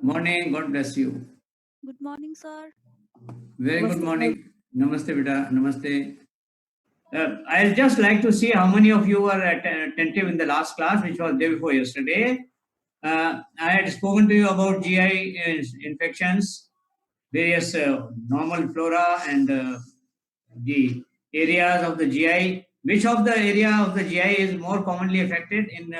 Morning, God bless you. Good morning, sir. Very good Namaste, morning. Namaste, beta. Namaste. I'd just like to see how many of you were attentive in the last class, which was day before yesterday. I had spoken to you about GI infections, various normal flora, and the areas of the GI. Which of the area of the GI is more commonly affected in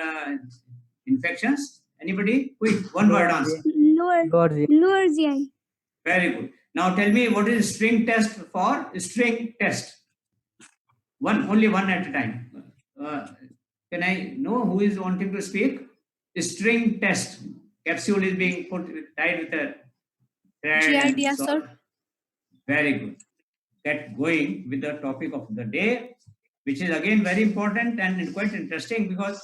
infections? Anybody? Quick, one word answer. Lower GI. Very good. Now tell me, what is string test for? String test. Only one at a time. Can I know who is wanting to speak? String test. Capsule is being tied with a thread. GIDS, sir. Very good. Get going with the topic of the day, which is again very important and quite interesting because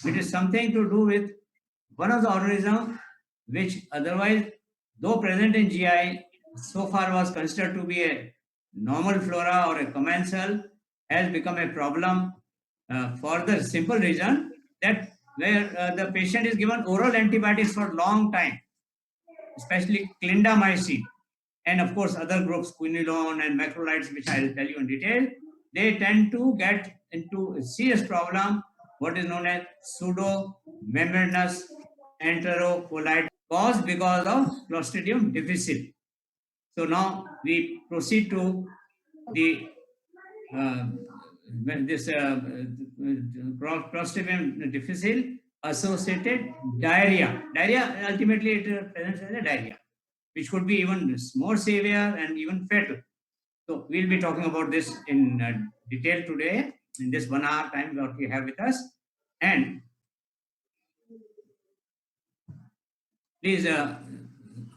it is something to do with one of the organisms which otherwise, though present in GI, so far was considered to be a normal flora or a commensal, has become a problem for the simple reason that where the patient is given oral antibiotics for a long time, especially clindamycin, and of course other groups, quinolone and macrolides, which I will tell you in detail, they tend to get into a serious problem, what is known as pseudomembranous enterocolitis, caused because of Clostridium difficile. So now we proceed to the this Clostridium difficile associated diarrhea. Diarrhea ultimately it presents as a diarrhea, which could be even more severe and even fatal. So we'll be talking about this in detail today in this 1 hour time that we have with us. And please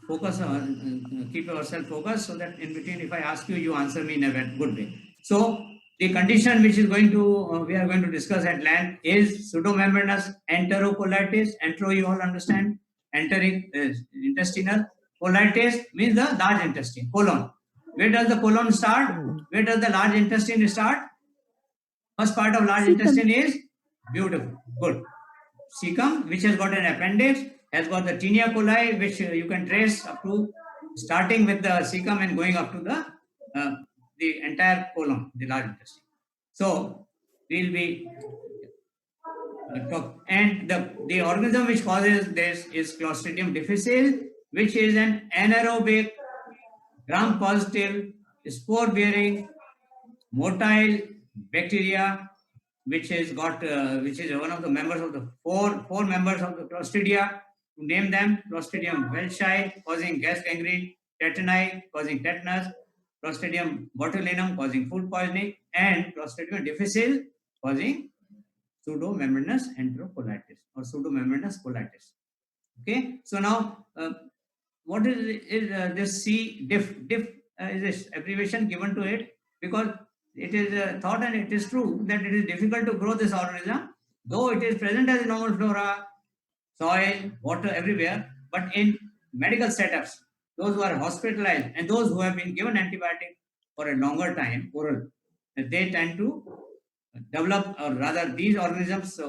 focus on, keep yourself focused so that in between if I ask you, you answer me in a good way. So the condition which is going to, we are going to discuss at length is pseudomembranous enterocolitis. Entero you all understand? Enteric intestinal. Colitis means the large intestine, colon. Where does the colon start? Where does the large intestine start? First part of large intestine is beautiful, good. Cecum, which has got an appendix, has got the tinea coli, which you can trace up to starting with the cecum and going up to the entire colon, the large intestine. So we'll be and the organism which causes this is Clostridium difficile, which is an anaerobic, gram-positive, spore-bearing, motile bacteria, which is got which is one of the members of the four members of the Clostridia. To name them: Clostridium welchi, causing gas gangrene; tetani, causing tetanus; Clostridium botulinum, causing food poisoning; and Clostridium difficile, causing pseudomembranous enterocolitis or pseudomembranous colitis. Okay, so now what is this C diff? Diff is this abbreviation given to it because it is thought and it is true that it is difficult to grow this organism, though it is present as a normal flora, soil, water everywhere, but in medical setups, those who are hospitalized and those who have been given antibiotic for a longer time, oral, they tend to develop, or rather these organisms,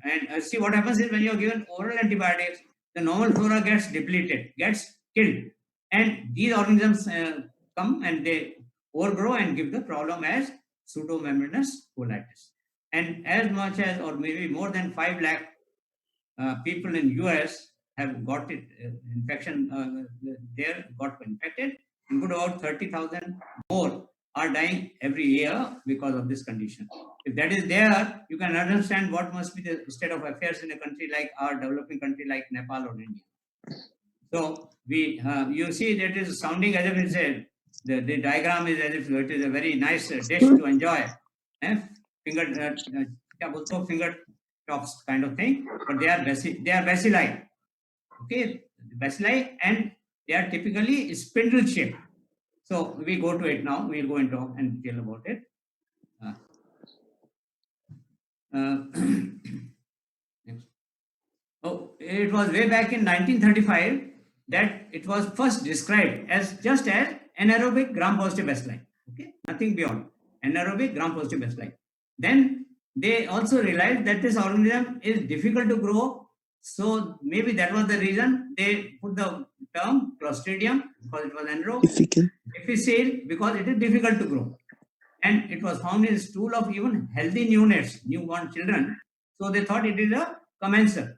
and see what happens is when you are given oral antibiotics, the normal flora gets depleted, gets killed, and these organisms come and they overgrow and give the problem as pseudomembranous colitis. And as much as, or maybe more than 5 lakh people in US have got it infection, there got infected, and good about 30,000 more are dying every year because of this condition. If that is there, you can understand what must be the state of affairs in a country like our developing country like Nepal or India. So we, you see that is sounding as if it's a, the diagram is as if it is a very nice dish to enjoy. Finger tops kind of thing, but they are bacilli. Okay, bacilli, and they are typically spindle shaped. So we go to it now. We'll go and talk and tell about it. Next. Oh, it was way back in 1935 that it was first described as just as anaerobic gram-positive bacilli. Okay, nothing beyond anaerobic gram-positive bacilli. Then they also realized that this organism is difficult to grow, So maybe that was the reason they put the term Clostridium, because it was anaerobic, difficile because it is difficult to grow. And it was found in stool of even healthy neonates, newborn children. So they thought it is a commensal.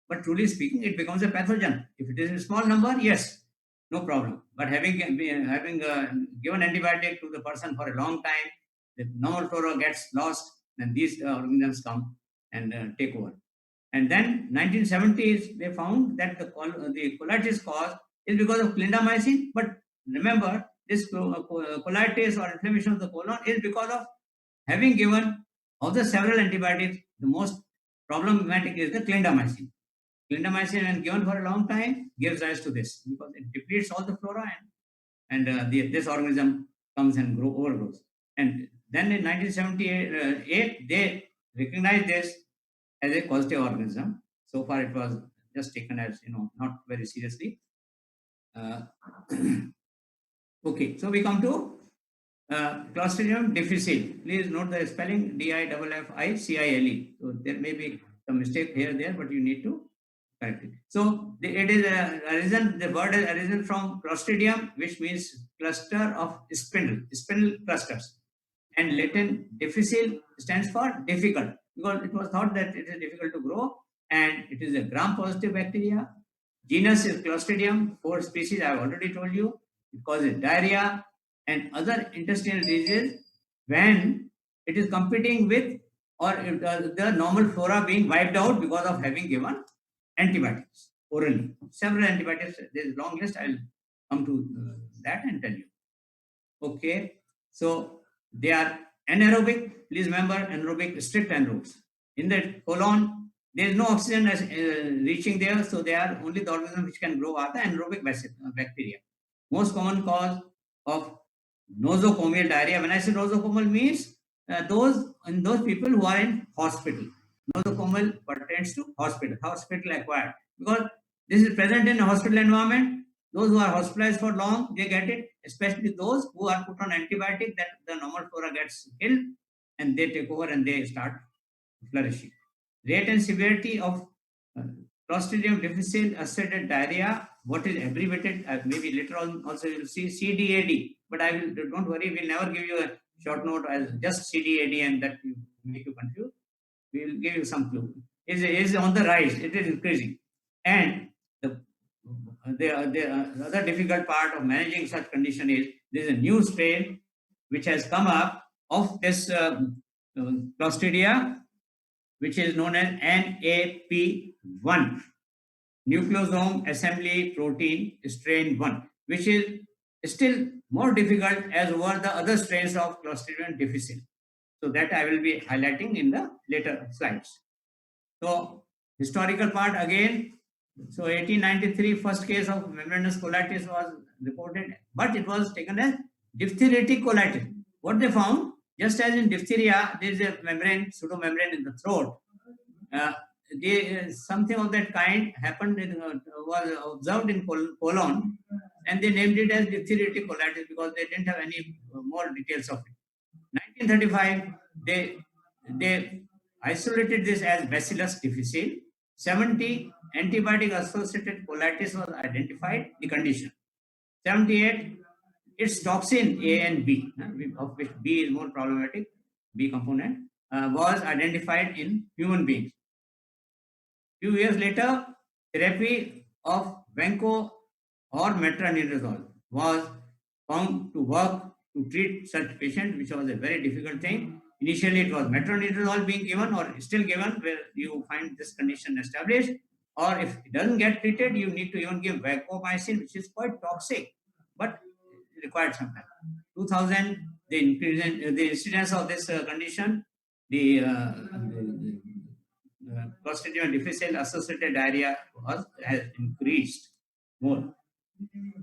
But truly speaking, it becomes a pathogen. If it is in small number, yes, no problem. But having given antibiotic to the person for a long time, the normal flora gets lost, then these organisms come and take over. And then 1970s, they found that the colitis cause is because of clindamycin. But remember, this colitis or inflammation of the colon is because of having given of the several antibiotics, the most problematic is the clindamycin. Clindamycin, when given for a long time, gives rise to this because it depletes all the flora and this organism comes and overgrows. And then in 1978, they recognized this as a causative organism. So far, it was just taken as not very seriously. Okay, so we come to Clostridium difficile. Please note the spelling DIFFICILE. So there may be some mistake here there, but you need to correct it. So it is a arisen. The word has arisen from Clostridium, which means cluster of spindle clusters, and Latin difficile stands for difficult because it was thought that it is difficult to grow, and it is a gram-positive bacteria. Genus is Clostridium. 4 species I have already told you. It causes diarrhea and other intestinal diseases when it is competing with or the normal flora being wiped out because of having given antibiotics orally. Several antibiotics, there is a long list. I'll come to that and tell you. Okay, so they are anaerobic. Please remember anaerobic, strict anaerobes. In the colon, there is no oxygen reaching there, so they are only the organisms which can grow are the anaerobic bacteria. Most common cause of nosocomial diarrhea. When I say nosocomial, means those people who are in hospital. Nosocomial pertains to hospital acquired, because this is present in a hospital environment. Those who are hospitalized for long, they get it, especially those who are put on antibiotic, that the normal flora gets killed and they take over and they start flourishing. Rate and severity of Clostridium difficile associated diarrhea. What is abbreviated? Maybe later on also you will see CDAD. But I will, don't worry, we'll never give you a short note as just CDAD and that will make you confused. We will give you some clue. It is on the rise. It is increasing. And the other difficult part of managing such condition is there is a new strain which has come up of this Clostridia, which is known as NAP1, nucleosome assembly protein strain 1, which is still more difficult as over the other strains of Clostridium difficile. So that I will be highlighting in the later slides. So historical part again. So 1893, first case of membranous colitis was reported, but it was taken as diphtheritic colitis. What they found, just as in diphtheria, there is a membrane, pseudomembrane in the throat. Something of that kind happened was observed in colon, and they named it as diphtheritic colitis because they didn't have any more details of it. 1935, they isolated this as Bacillus difficile. 70, antibiotic associated colitis was identified, the condition. 78, its toxin A and B, of which B is more problematic, B component, was identified in human beings. Few years later, therapy of Vanco or metronidazole was found to work to treat such patients, which was a very difficult thing. Initially, it was metronidazole being given or still given where you find this condition established. Or if it doesn't get treated, you need to even give vancomycin, which is quite toxic, but it required some time. 2000, the incidence of this condition, the Clostridium difficile associated diarrhea has increased more.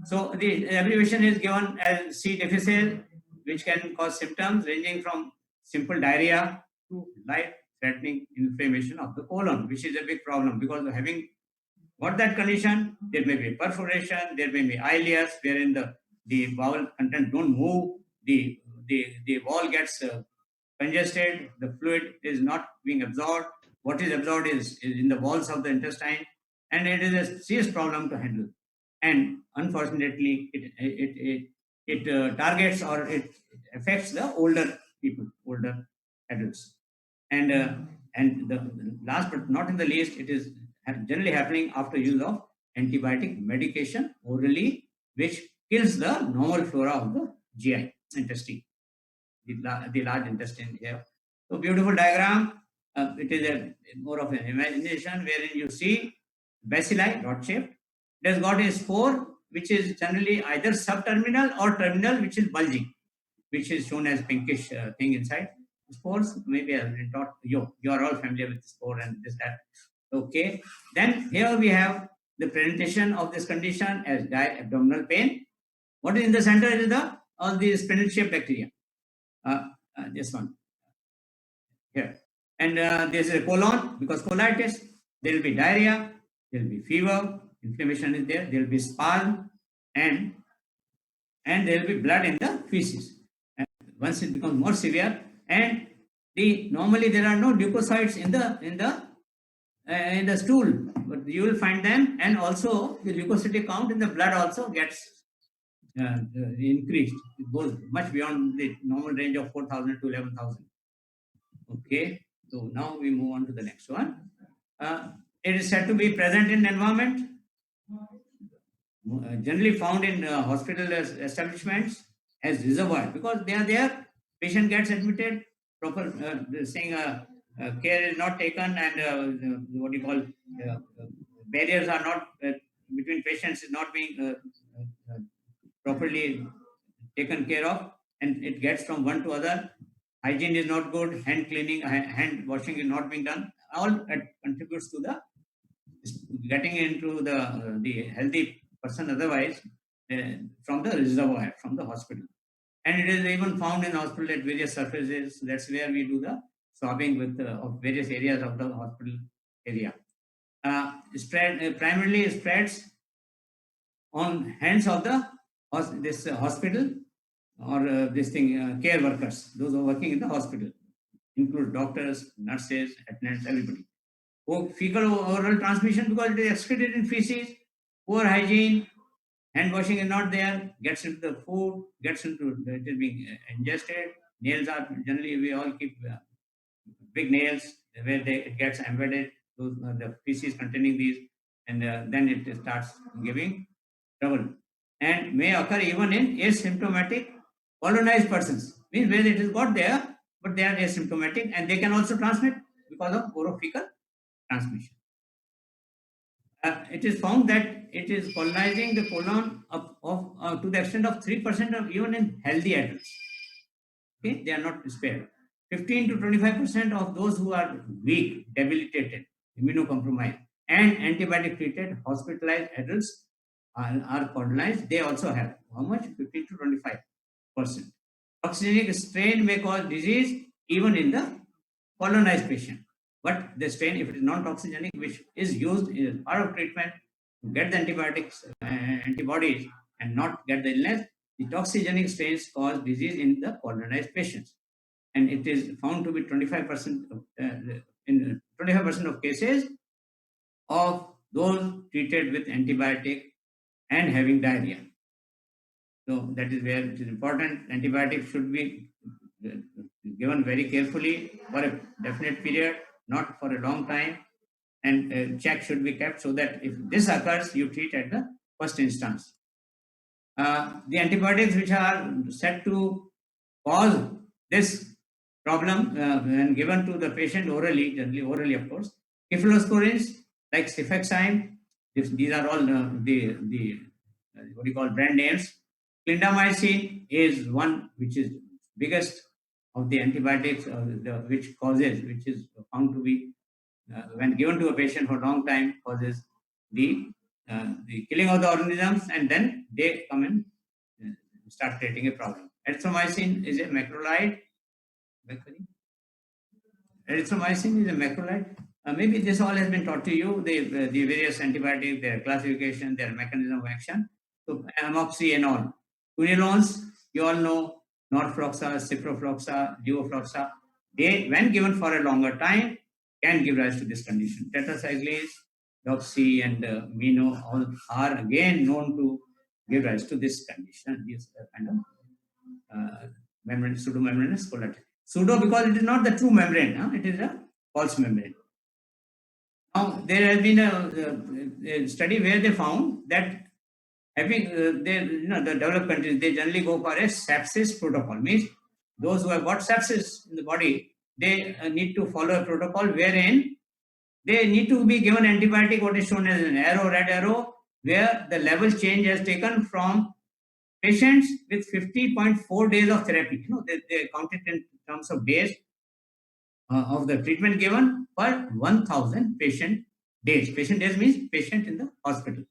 So the abbreviation is given as C. difficile, which can cause symptoms ranging from simple diarrhea to life-threatening inflammation of the colon, which is a big problem because of having got that condition, there may be perforation, there may be ileus, wherein the bowel content don't move, the wall gets congested, the fluid is not being absorbed, what is absorbed is in the walls of the intestine, and it is a serious problem to handle. And unfortunately, it targets or it affects the older people, older adults. And the last but not in the least, it is generally happening after use of antibiotic medication orally, which kills the normal flora of the GI intestine, the large intestine here. So beautiful diagram. It is a more of an imagination wherein you see bacilli dot shaped. It has got a spore which is generally either subterminal or terminal, which is bulging, which is shown as pinkish thing inside. Spores, maybe I have been taught you are all familiar with spore and this that. Okay. Then here we have the presentation of this condition as abdominal pain. What is in the center is the all these spindle shaped bacteria. This one here. And there's a colon because colitis. There will be diarrhea. There will be fever. Inflammation is there. There will be spasm, and there will be blood in the feces. And once it becomes more severe, and normally there are no leukocytes in the stool, but you will find them, and also the leukocytic count in the blood also gets increased. It goes much beyond the normal range of 4,000 to 11,000. Okay, so now we move on to the next one. It is said to be present in environment, generally found in hospital establishments as reservoir because they are there. Patient gets admitted, proper saying care is not taken, and what you call barriers are not between patients is not being properly taken care of, and it gets from one to other. Hygiene is not good, hand cleaning, hand washing is not being done. All contributes to the getting into the healthy person otherwise from the reservoir, from the hospital. And it is even found in hospital at various surfaces. That's where we do the swabbing with of various areas of the hospital area. Primarily spreads on hands of the hospital or care workers, those who are working in the hospital, include doctors, nurses, attendants, everybody. Fecal oral transmission because it is excreted in feces, poor hygiene, hand washing is not there, gets into the food, it is being ingested. Nails are generally, we all keep big nails where it gets embedded, the feces containing these, and then it starts giving trouble. And may occur even in asymptomatic colonized persons, means where it is got there, but they are asymptomatic and they can also transmit because of orophycal transmission. It is found that it is colonizing the colon to the extent of 3% of even in healthy adults. Okay, they are not spared. 15 to 25% of those who are weak, debilitated, immunocompromised, and antibiotic treated hospitalized adults are colonized. They also have how much? 15 to 25%. Toxigenic strain may cause disease even in the colonized patient. But the strain, if it is non-toxigenic, which is used as part of treatment to get the antibodies and not get the illness, the toxigenic strains cause disease in the colonized patients. And it is found to be 25% in 25% of cases of those treated with antibiotic and having diarrhea. So that is where it is important. Antibiotics should be given very carefully for a definite period, not for a long time, and check should be kept so that if this occurs, you treat at the first instance. The antibiotics which are said to cause this problem when given to the patient orally, generally orally of course, cephalosporins like cefixime, these are all the what do you call brand names. Clindamycin is one which is biggest of the antibiotics which is found to be when given to a patient for a long time causes the killing of the organisms, and then they come and start creating a problem. Erythromycin is a macrolide. Erythromycin is a macrolide. Maybe this all has been taught to you, the various antibiotics, their classification, their mechanism of action. So amoxicillin, quinolones, you all know, norfloxa, ciprofloxa, levofloxa. They, when given for a longer time, can give rise to this condition. Tetracyclines, doxy, and mino all are again known to give rise to this condition. This kind of membrane, pseudomembranous collateral. Pseudo because it is not the true membrane, it is a false membrane. Now, there has been a study where they found that having the developed countries, they generally go for a sepsis protocol. Means those who have got sepsis in the body, they need to follow a protocol wherein they need to be given antibiotic, what is shown as an arrow, red arrow, where the level change has taken from patients with 50.4 days of therapy. They count it in terms of days of the treatment given per 1,000 patient days. Patient days means patient in the hospital.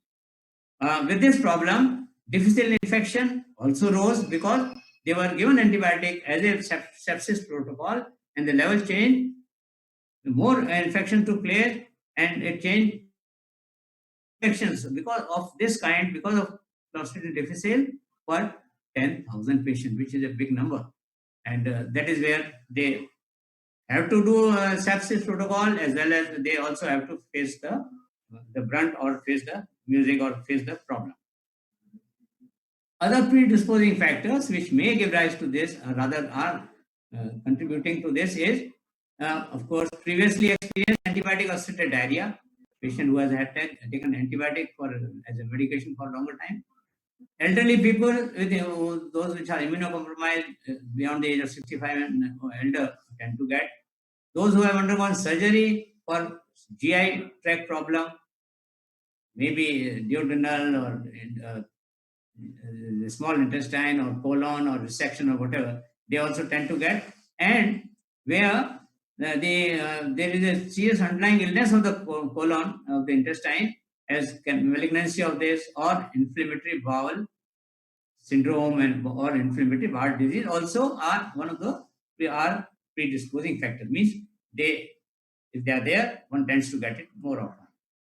With this problem, difficile infection also rose because they were given antibiotic as a sepsis protocol, and the level changed. More infection took place, and it changed infections because of this kind, because of Clostridium difficile per 10,000 patients, which is a big number, and that is where they have to do a sepsis protocol, as well as they also have to face the brunt, or face the music, or face the problem. Other predisposing factors which may give rise to this, or rather are contributing to this, is of course previously experienced antibiotic-associated diarrhea. Patient who has taken antibiotic as a medication for a longer time. Elderly people, with those which are immunocompromised beyond the age of 65 and elder, tend to get. Those who have undergone surgery for GI tract problem, maybe duodenal or the small intestine or colon or resection or whatever, they also tend to get. And where there is a serious underlying illness of the colon, of the intestine, as malignancy of this, or inflammatory bowel syndrome, or inflammatory heart disease, also are one of the predisposing factors. Means if they are there, one tends to get it more often.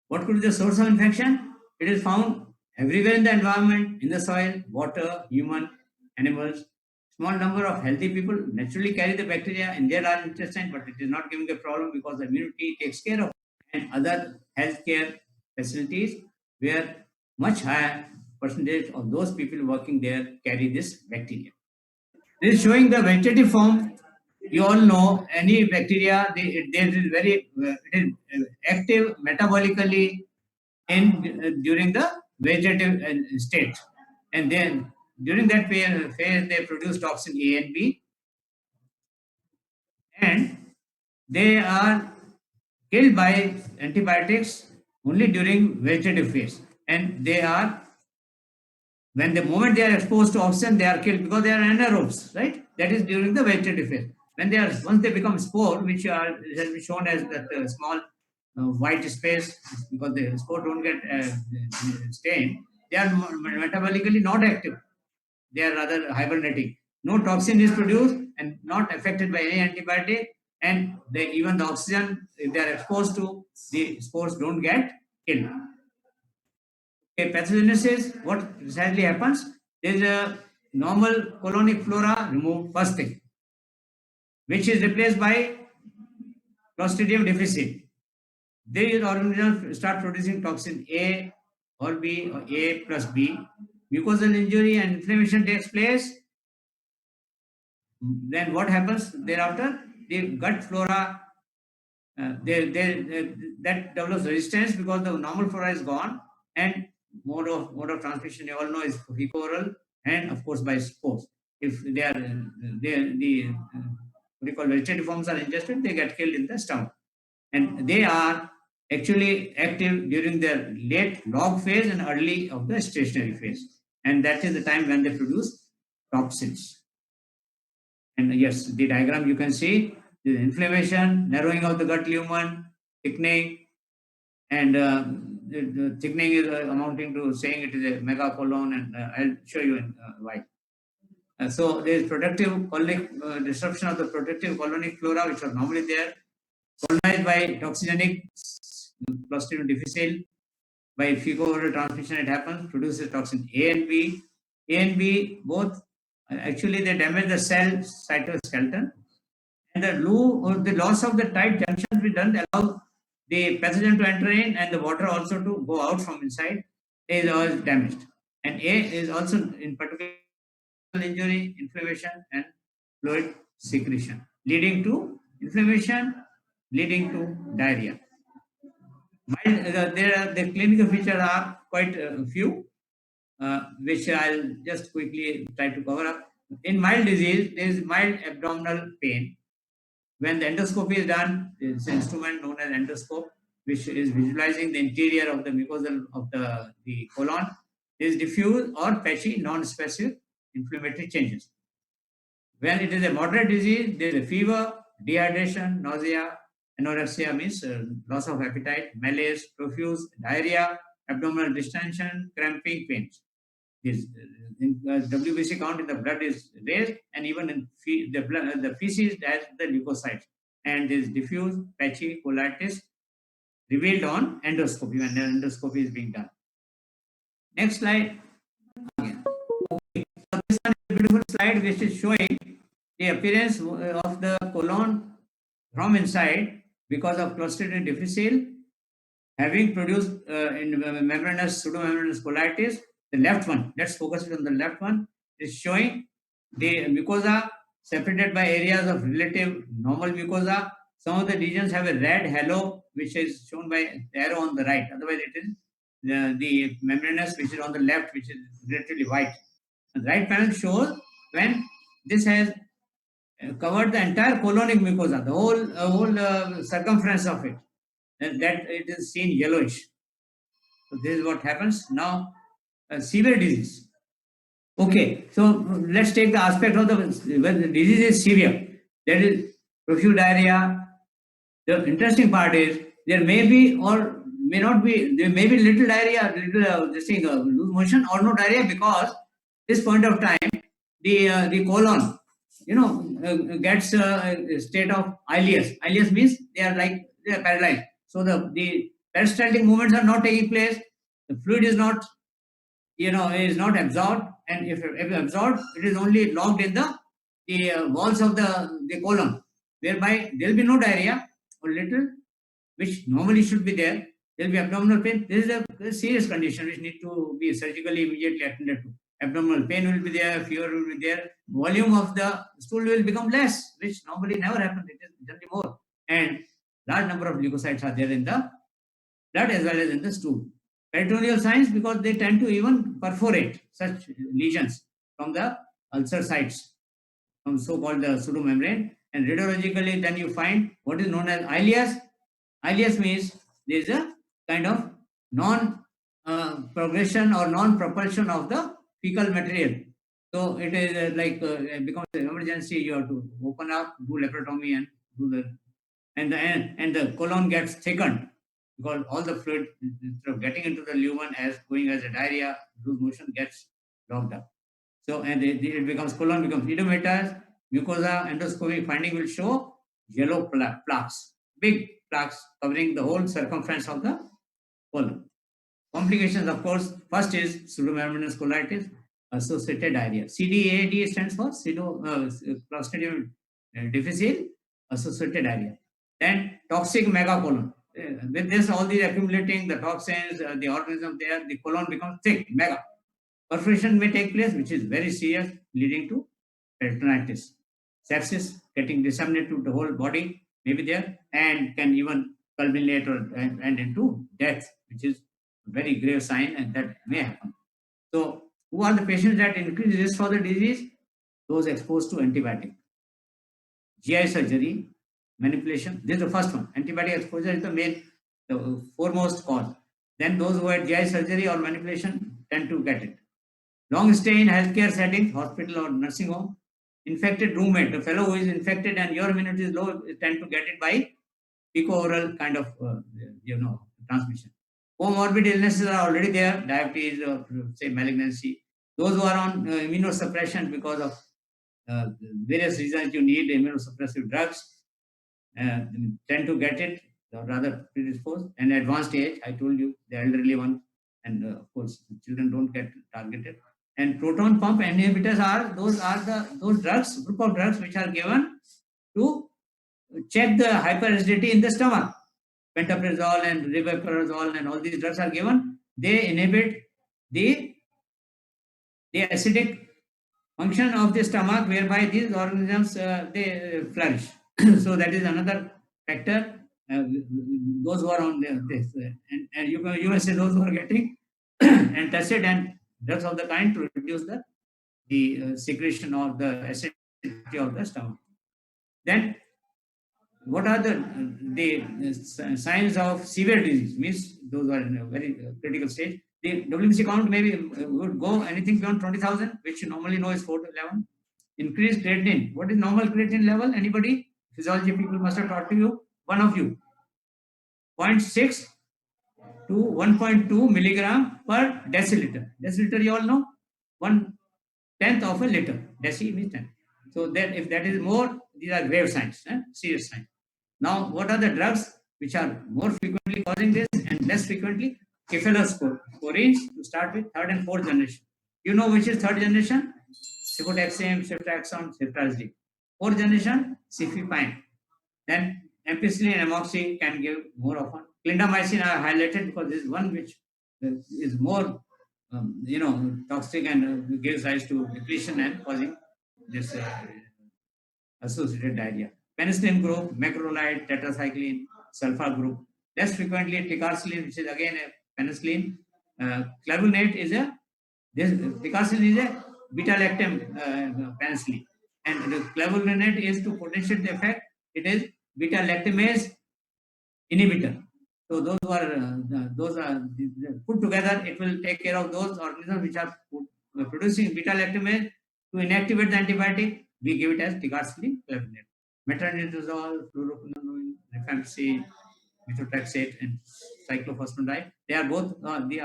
What could be the source of infection? It is found everywhere in the environment, in the soil, water, human, animals. Small number of healthy people naturally carry the bacteria in their intestine, but it is not giving a problem because the immunity takes care of it. And other healthcare facilities where much higher percentage of those people working there carry this bacteria. This is showing the vegetative form. You all know any bacteria, it is very active metabolically during the vegetative state, and then during that phase they produce toxin A and B, and they are killed by antibiotics only during vegetative phase, and they are, when the moment they are exposed to oxygen, they are killed because they are anaerobes, right? That is during the vegetative phase. When they are, once they become spore, which has been shown as that small white space, because the spore don't get stained, they are metabolically not active. They are rather hibernating. No toxin is produced and not affected by any antibiotic, and even the oxygen, if they are exposed to, the spores don't get killed. Okay, pathogenesis, what precisely happens? There is a normal colonic flora removed, first thing, which is replaced by Clostridium difficile. These organisms start producing toxin A or B, or A plus B. Mucosal injury and inflammation takes place. Then what happens thereafter? The gut flora, that develops resistance because the normal flora is gone, and mode of transmission you all know is fecal-oral, and of course by spores. If they are what you call vegetative forms are ingested, they get killed in the stomach, and they are actually active during the late log phase and early of the stationary phase, and that is the time when they produce toxins. And yes, the diagram you can see the inflammation, narrowing of the gut lumen, thickening, and the thickening is amounting to saying it is a megacolon, and I'll show you in why. So there is productive colonic disruption of the protective colonic flora, which are normally there, colonized by toxigenic Clostridium difficile. By fecal-oral transmission, it happens, produces toxin A and B. A and B both actually they damage the cell cytoskeleton, And the loss of the tight junctions which doesn't allow the pathogen to enter in and the water also to go out from inside is all damaged. And A is also in particular injury, inflammation, and fluid secretion, leading to inflammation, leading to diarrhea. The clinical features are quite few, which I'll just quickly try to cover up. In mild disease, there is mild abdominal pain. When the endoscopy is done, it's an instrument known as endoscope, which is visualizing the interior of the mucosal of the colon. Is diffuse or patchy, non-specific inflammatory changes. When it is a moderate disease, there is a fever, dehydration, nausea, anorexia means loss of appetite, malaise, profuse diarrhea, abdominal distension, cramping, pains. This WBC count in the blood is raised, and even in the feces has the leukocytes. And this diffuse patchy colitis revealed on endoscopy when the endoscopy is being done. Next slide. Again. Okay. So this one is a beautiful slide which is showing the appearance of the colon from inside because of Clostridium difficile having produced in membranous pseudomembranous colitis. The left one, let's focus it on the left one, is showing the mucosa separated by areas of relative normal mucosa. Some of the regions have a red halo, which is shown by the arrow on the right. Otherwise, it is the membranous, which is on the left, which is relatively white. The right panel shows when this has covered the entire colonic mucosa, the whole circumference of it, and that it is seen yellowish. So this is what happens now. Severe disease. Okay, so let's take the aspect of when the disease is severe. That is profuse diarrhea. The interesting part is there may be or may not be. There may be little diarrhea, little loose motion, or no diarrhea because this point of time the colon, gets a state of ileus. Ileus means they are paralyzed. So the peristaltic movements are not taking place. The fluid is not is not absorbed, and if absorbed, it is only locked in the walls of the colon, whereby there will be no diarrhea or little, which normally should be there. There will be abdominal pain. This is a serious condition which need to be surgically immediately attended to. Abdominal pain will be there, fever will be there, volume of the stool will become less, which normally never happens. It is generally more, and large number of leukocytes are there in the blood as well as in the stool. Peritoneal signs because they tend to even perforate such lesions from the ulcer sites, from so-called the pseudomembrane. And radiologically, then you find what is known as ileus. Ileus means there is a kind of non-progression or non-propulsion of the fecal material. So it is becomes an emergency. You have to open up, do laparotomy, and do and the colon gets thickened because all the fluid instead of getting into the lumen as going as a diarrhea, loose motion gets locked up. So and it becomes colon becomes edematous. Mucosa endoscopy finding will show yellow plaques, big plaques covering the whole circumference of the colon. Complications, of course, first is pseudomembranous colitis associated diarrhea. CDAD stands for Clostridium difficile associated diarrhea. Then toxic megacolon. With this, all these accumulating the toxins, the organism there, the colon becomes thick, mega. Perforation may take place, which is very serious, leading to peritonitis. Sepsis getting disseminated to the whole body may be there and can even culminate or end into death, which is a very grave sign, and that may happen. So, who are the patients that increase risk for the disease? Those exposed to antibiotic. GI surgery, manipulation. This is the first one. Antibiotic exposure is the foremost cause. Then those who had GI surgery or manipulation tend to get it. Long stay in healthcare settings, hospital or nursing home. Infected roommate, a fellow who is infected and your immunity is low, tend to get it by fecal-oral kind of transmission. Comorbid illnesses are already there, diabetes or say malignancy. Those who are on immunosuppression because of various reasons you need immunosuppressive drugs tend to get it, or rather predisposed. And advanced age, I told you, the elderly one, and of course, children don't get targeted. And proton pump inhibitors are those drugs, group of drugs which are given to check the hyperacidity in the stomach. Pantoprazole and rivaroxaban and all these drugs are given. They inhibit the acidic function of the stomach, whereby these organisms they flourish. So that is another factor. Those who are on this, and you can say those who are getting antacid and drugs of the kind to reduce the secretion or the acidity of the stomach. Then, what are the signs of severe disease? Means those are in a very critical stage. The WBC count maybe would go anything beyond 20,000, which you normally know is 4 to 11. Increased creatinine. What is normal creatinine level? Anybody? Physiology people must have taught to you. One of you. 0.6 to 1.2 milligram per deciliter. Deciliter, you all know? 1/10 of a liter. Deci means 10. So then if that is more, these are grave signs, serious signs. Now, what are the drugs which are more frequently causing this and less frequently? Cephalosporins to start with, third and fourth generation. You know which is third generation? Cefotaxime, ceftriaxone, ceftriaxone. Fourth generation, cefepime. Then ampicillin and amoxicillin can give more often. Clindamycin I highlighted because this is one which is more, toxic and gives rise to depression and causing this associated diarrhea. Penicillin group, macrolide, tetracycline, sulfa group. Less frequently, ticarcillin, which is again a penicillin. Clavulnate is ticarcillin is a beta-lactam penicillin. And the clavulnate is to potentiate the effect. It is beta-lactamase inhibitor. So those are put together. It will take care of those organisms which are producing beta-lactamase. To inactivate the antibiotic, we give it as ticarcillin, clavulnate. Metronidazole, fluoroquinolone, rifampicin, methotrexate, and cyclophosphamide. They are both the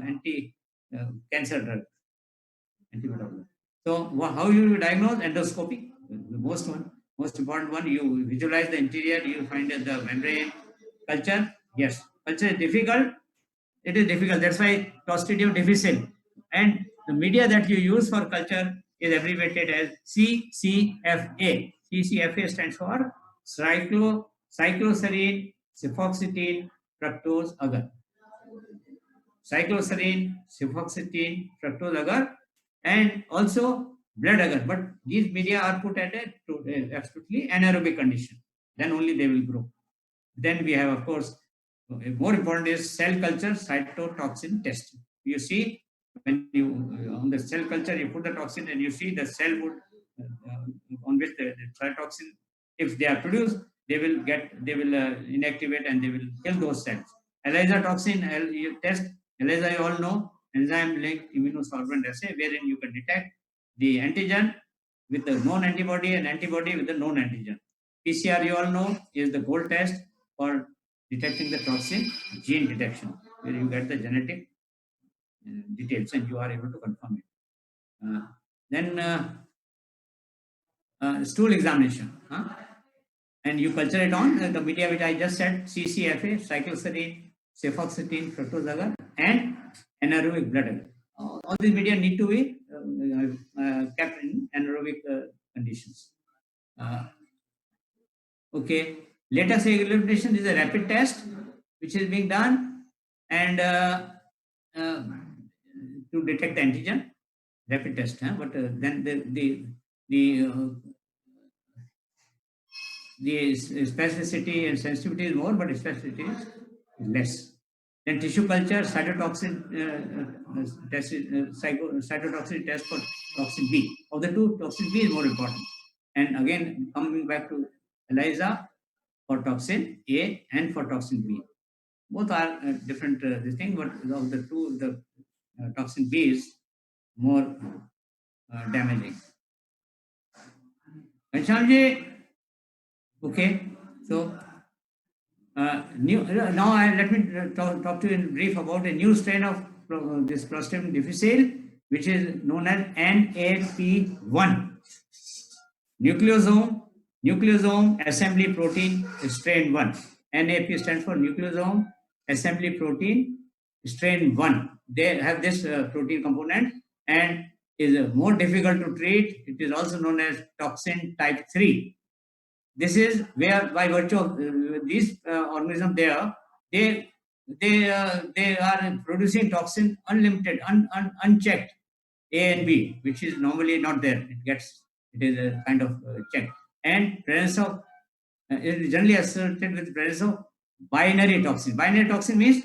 anti-cancer drug, antibiotic. So how you diagnose? Endoscopy, the most important one. You visualize the interior. You find the membrane. Culture, yes, culture is difficult. It is difficult. That's why Clostridium difficile. And the media that you use for culture is abbreviated as CCFA. CCFA stands for cycloserine, cefoxitin, fructose agar. Cycloserine, cefoxitin, fructose agar, and also blood agar. But these media are put at a absolutely anaerobic condition. Then only they will grow. Then we have, of course, more important is cell culture cytotoxin testing. You see, when you on the cell culture you put the toxin and you see the cell would on which the cytotoxin, if they are produced, they will inactivate and they will kill those cells. ELISA toxin you test. ELISA you all know, enzyme linked immunosorbent assay, wherein you can detect the antigen with the known antibody and antibody with the known antigen. PCR you all know is the gold test for detecting the toxin gene detection, where you get the genetic details and you are able to confirm it. Then stool examination, and you culture it on the media which I just said: CCFA, cycloserine, cefoxitin, fructose agar, and anaerobic blood agar. All these media need to be kept in anaerobic conditions. Okay. Latex elimination is a rapid test which is being done and to detect the antigen. Rapid test, but then the specificity and sensitivity is more, but specificity is less. Then tissue culture, cytotoxin test, cytotoxin test for toxin B. Of the two, toxin B is more important. And again, coming back to ELISA for toxin A and for toxin B. Both are different this thing, but of the two, the toxin B is more damaging. Ghanshyamji, okay, so let me talk to you in brief about a new strain of this Clostridium difficile, which is known as NAP1. Nucleosome assembly protein strain 1. NAP stands for nucleosome assembly protein strain 1. They have this protein component and is more difficult to treat. It is also known as toxin type 3. this is where, by virtue of these organisms, they are producing toxin unlimited, unchecked, A and B, which is normally not there. It is a kind of check, and presence of it is generally associated with presence of binary toxin. Binary toxin means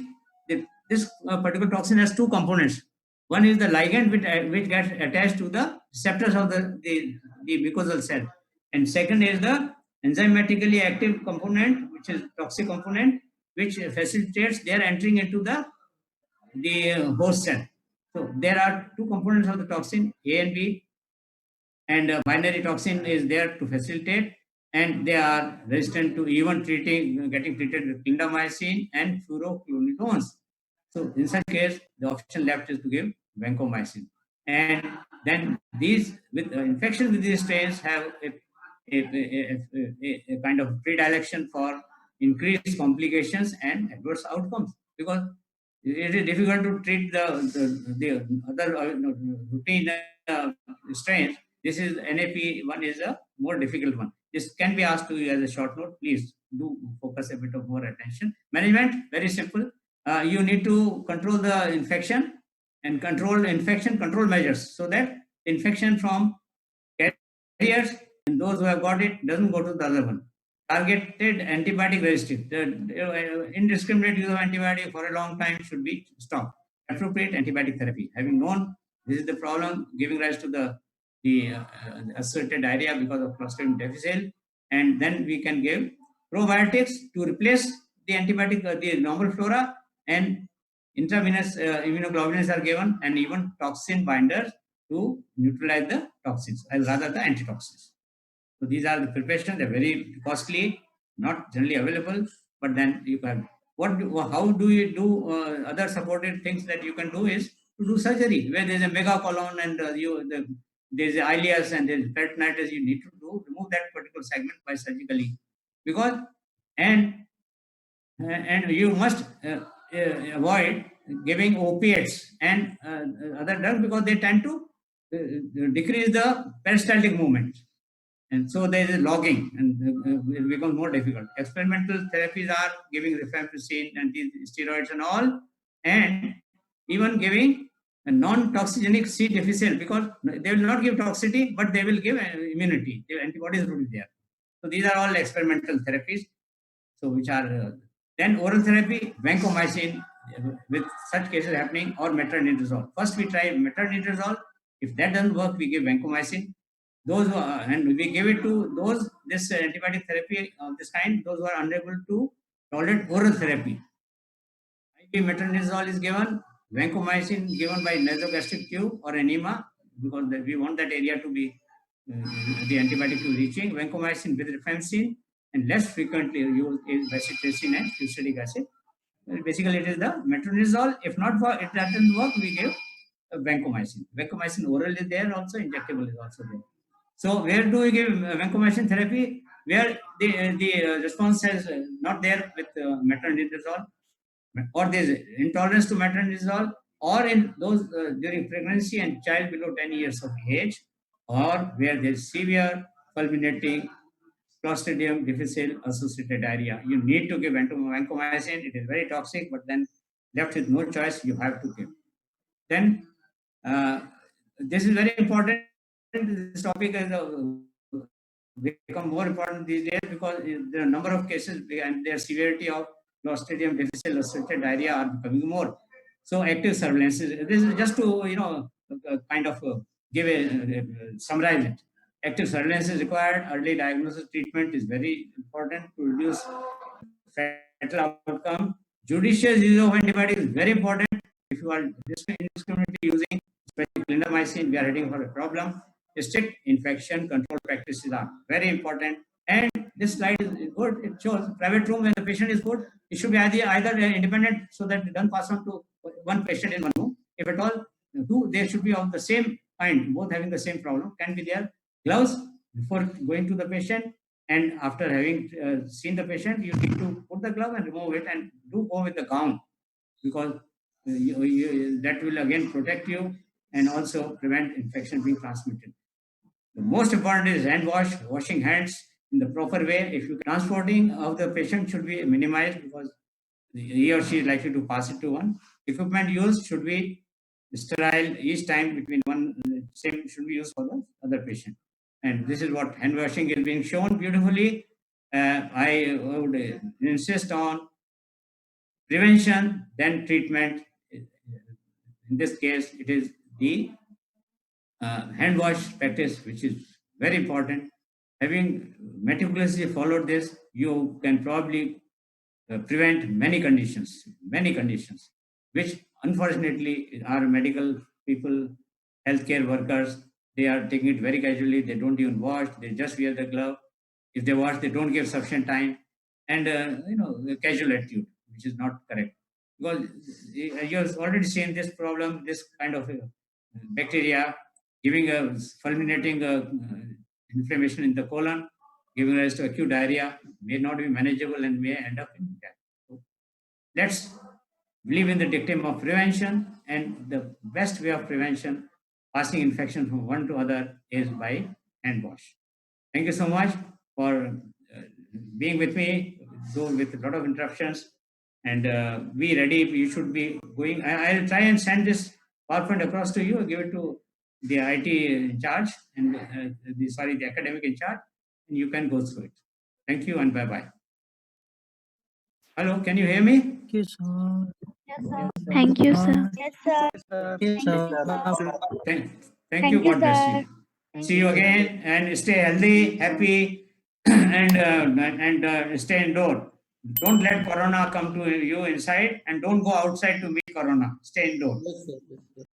this particular toxin has two components. One is the ligand which gets attached to the receptors of the mucosal cell, and second is the enzymatically active component, which is toxic component, which facilitates their entering into the host cell. So there are two components of the toxin, A and B, and binary toxin is there to facilitate, and they are resistant to even getting treated with clindamycin and fluoroquinolones. So in such case, the option left is to give vancomycin. And then these with infection with these strains have a kind of predilection for increased complications and adverse outcomes, because it is difficult to treat the other routine strains. This is NAP one is a more difficult one. This can be asked to you as a short note. Please do focus a bit of more attention. Management, very simple. You need to control the infection and control infection control measures, so that infection from carriers and those who have got it doesn't go to the other one. Targeted antibiotic resistance. The indiscriminate use of antibiotic for a long time should be stopped. Appropriate antibiotic therapy. Having known this is the problem giving rise to the associated diarrhea because of Clostridium difficile, and then we can give probiotics to replace the antibiotic, the normal flora, and intravenous immunoglobulins are given, and even toxin binders to neutralize the toxins, as rather the antitoxins. So these are the preparations. They're very costly, not generally available, but then you can. How do you do other supportive things that you can do is to do surgery where there's a megacolon and there's ileus and there's peritonitis. You need to remove that particular segment by surgically, because and you must avoid giving opiates and other drugs, because they tend to decrease the peristaltic movement, and so there is logging, and it becomes more difficult. Experimental therapies are giving rifampicin and these steroids and all, and even giving a non-toxigenic C. difficile, because they will not give toxicity, but they will give immunity. The antibodies will be there. So these are all experimental therapies. So which are then oral therapy, vancomycin, with such cases happening, or metronidazole. First we try metronidazole. If that doesn't work, we give vancomycin. Those who are, and we give it to those this antibiotic therapy of this kind, those who are unable to tolerate oral therapy. IV metronidazole is given, vancomycin given by nasogastric tube or enema, because we want that area to be the antibiotic to reaching. Vancomycin with rifampicin, and less frequently used is bacitracin and fusidic acid. Basically, it is the metronidazole. If not for it doesn't work, we give vancomycin. Vancomycin oral is there also, injectable is also there. So where do we give vancomycin therapy? Where the response is not there with metronidazole, or there is intolerance to metronidazole, or in those during pregnancy and child below 10 years of age, or where there is severe fulminating Clostridium difficile associated diarrhea. You need to give vancomycin. It is very toxic, but then left with no choice, you have to give. Then this is very important. This topic has become more important these days, because there are a number of cases and their severity of Clostridium difficile associated diarrhea are becoming more. So active surveillance. This is just to kind of give summarize it. Active surveillance is required. Early diagnosis treatment is very important to reduce fatal outcome. Judicious use of antibiotics is very important. If you are indiscriminately using, especially clindamycin, we are heading for a problem. Strict infection control practices are very important. And this slide is good. It shows private room when the patient is good. It should be either independent, so that it doesn't pass on to one patient in one room. If at all, they should be of the same kind, both having the same problem. Can be there. Gloves before going to the patient, and after having seen the patient, you need to put the glove and remove it, and do go with the gown, because that will again protect you and also prevent infection being transmitted. The most important is hand wash, washing hands in the proper way. If you transporting of the patient should be minimized because he or she is likely to pass it to one. Equipment used should be sterile each time between one same should be used for the other patient. And this is what hand washing is being shown beautifully. I would insist on prevention, then treatment. In this case, it is the hand wash practice, which is very important. Having meticulously followed this, you can probably prevent many conditions, which unfortunately our medical people, healthcare workers, they are taking it very casually. They don't even wash. They just wear the glove. If they wash, they don't give sufficient time, and the casual attitude, which is not correct. Because you have already seen this problem, this kind of bacteria giving a fulminating inflammation in the colon, giving rise to acute diarrhea, may not be manageable and may end up in death. So let's believe in the dictum of prevention, and the best way of prevention, passing infection from one to other, is by hand wash. Thank you so much for being with me, though with a lot of interruptions. And be ready. You should be going. I'll try and send this PowerPoint across to you. Give it to the IT in charge and the academic in charge, and you can go through it. Thank you and bye bye. Hello, can you hear me? Thank you, sir. Thank you, sir. Yes, sir. Thank you, sir. Thank you. God bless you. See you again and stay healthy, happy, and stay indoor. Don't let Corona come to you inside, and don't go outside to meet Corona. Stay indoor. Yes, sir. Yes, sir.